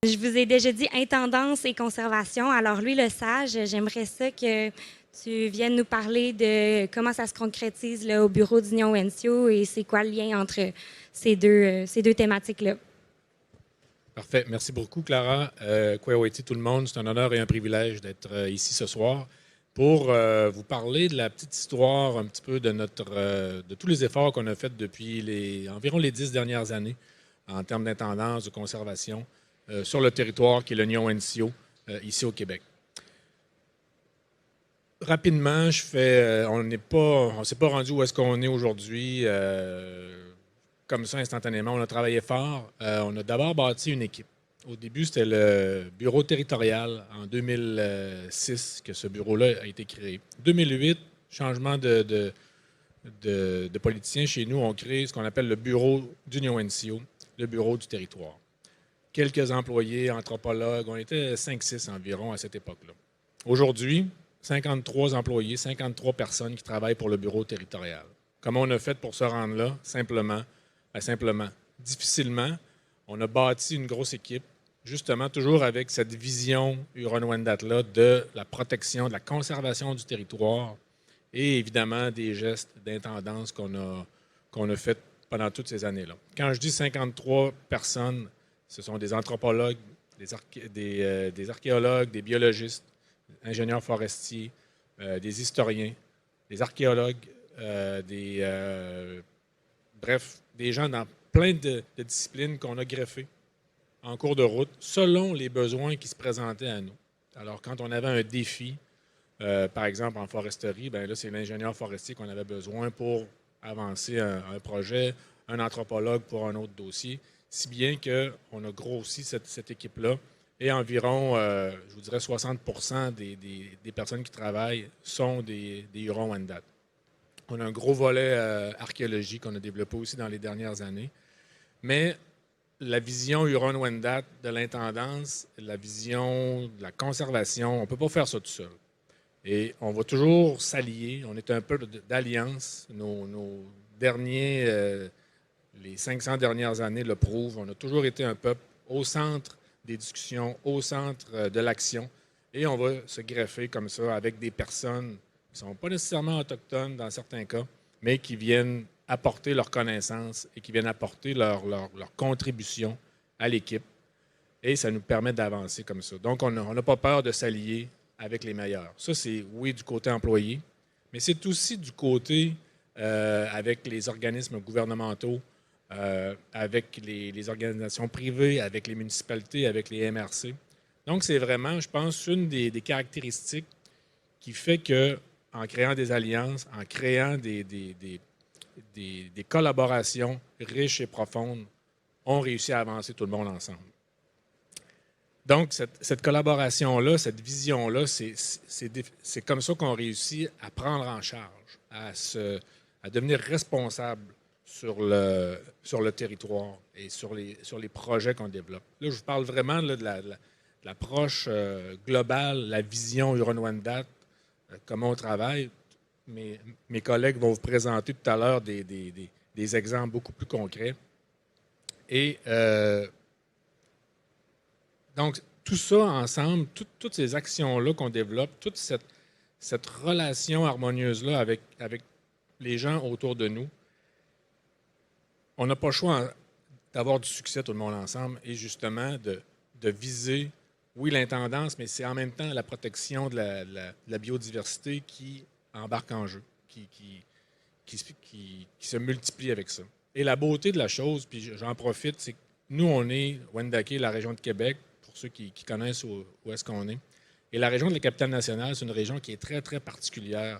Je vous ai déjà dit intendance et conservation. Alors lui, le sage, j'aimerais ça que tu viennes nous parler de comment ça se concrétise là, au bureau d'Union Wencio et c'est quoi le lien entre ces deux thématiques-là. Parfait. Merci beaucoup, Clara. Kweweti, tout le monde. C'est un honneur et un privilège d'être ici ce soir pour vous parler de la petite histoire un petit peu de tous les efforts qu'on a faits depuis environ les 10 dernières années en termes d'intendance, de conservation sur le territoire qui est l'Union NCO ici au Québec. Rapidement, on s'est pas rendu où est-ce qu'on est aujourd'hui comme ça instantanément. On a travaillé fort. On a d'abord bâti une équipe. Au début, c'était le bureau territorial en 2006 que ce bureau-là a été créé. 2008, changement de politiciens chez nous, on crée ce qu'on appelle le bureau d'Union NCO, le bureau du territoire. Quelques employés, anthropologues, on était 5-6 environ à cette époque-là. Aujourd'hui, 53 employés, 53 personnes qui travaillent pour le bureau territorial. Comment on a fait pour se rendre là? Simplement, difficilement, on a bâti une grosse équipe, justement toujours avec cette vision Huron-Wendat-là de la protection, de la conservation du territoire et évidemment des gestes d'intendance qu'on a fait pendant toutes ces années-là. Quand je dis 53 personnes, ce sont des anthropologues, des archéologues, des biologistes, ingénieurs forestiers, des historiens, des archéologues, bref, des gens dans plein de disciplines qu'on a greffées en cours de route selon les besoins qui se présentaient à nous. Alors, quand on avait un défi, par exemple en foresterie, bien là, c'est l'ingénieur forestier qu'on avait besoin pour avancer un projet, un anthropologue pour un autre dossier, si bien qu'on a grossi cette équipe-là. Et environ, je vous dirais, 60% des personnes qui travaillent sont des Hurons-Wendat. On a un gros volet archéologique qu'on a développé aussi dans les dernières années. Mais la vision Huron-Wendat de l'intendance, la vision de la conservation, on ne peut pas faire ça tout seul. Et on va toujours s'allier. On est un peu d'alliance. Nos derniers, les 500 dernières années le prouvent. On a toujours été un peuple au centre des discussions, au centre de l'action. Et on va se greffer comme ça avec des personnes qui ne sont pas nécessairement autochtones dans certains cas, mais qui viennent apporter leurs connaissances et qui viennent apporter leur contribution à l'équipe. Et ça nous permet d'avancer comme ça. Donc, on n'a pas peur de s'allier avec les meilleurs. Ça, c'est, oui, du côté employé, mais c'est aussi du côté avec les organismes gouvernementaux, avec les organisations privées, avec les municipalités, avec les MRC. Donc, c'est vraiment, je pense, une des caractéristiques qui fait qu'en créant des alliances, en créant des collaborations riches et profondes, on réussit à avancer tout le monde ensemble. Donc, cette collaboration-là, cette vision-là, c'est comme ça qu'on réussit à prendre en charge, à devenir responsable sur le territoire et sur les projets qu'on développe. Là, je vous parle vraiment là, de l'approche globale, la vision Huron-Wendat, comment on travaille. Mes collègues vont vous présenter tout à l'heure des exemples beaucoup plus concrets. Et donc, tout ça ensemble, toutes ces actions-là qu'on développe, toute cette relation harmonieuse-là avec les gens autour de nous, on n'a pas le choix d'avoir du succès tout le monde ensemble et justement de viser, oui, l'intendance, mais c'est en même temps la protection de la biodiversité qui embarque en jeu, qui se multiplie avec ça. Et la beauté de la chose, puis j'en profite, c'est que nous, on est Wendake, la région de Québec, pour ceux qui connaissent où est-ce qu'on est. Et la région de la Capitale-Nationale, c'est une région qui est très, très particulière.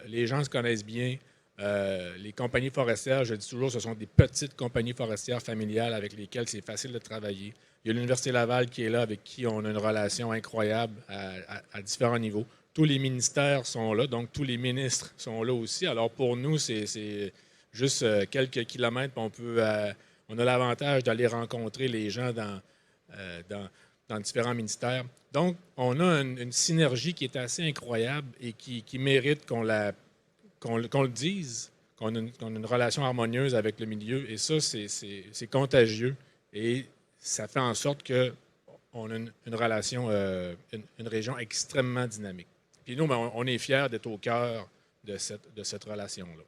Les gens se connaissent bien. Les compagnies forestières, je dis toujours, ce sont des petites compagnies forestières familiales avec lesquelles c'est facile de travailler. Il y a l'Université Laval qui est là, avec qui on a une relation incroyable à différents niveaux. Tous les ministères sont là, donc tous les ministres sont là aussi. Alors pour nous, c'est juste quelques kilomètres, on a l'avantage d'aller rencontrer les gens dans différents ministères. Donc, on a une synergie qui est assez incroyable et qui mérite qu'on le dise, qu'on a une relation harmonieuse avec le milieu. Et ça, c'est contagieux. Et ça fait en sorte on a une relation, une région extrêmement dynamique. Puis nous, ben, on est fiers d'être au cœur de cette relation-là.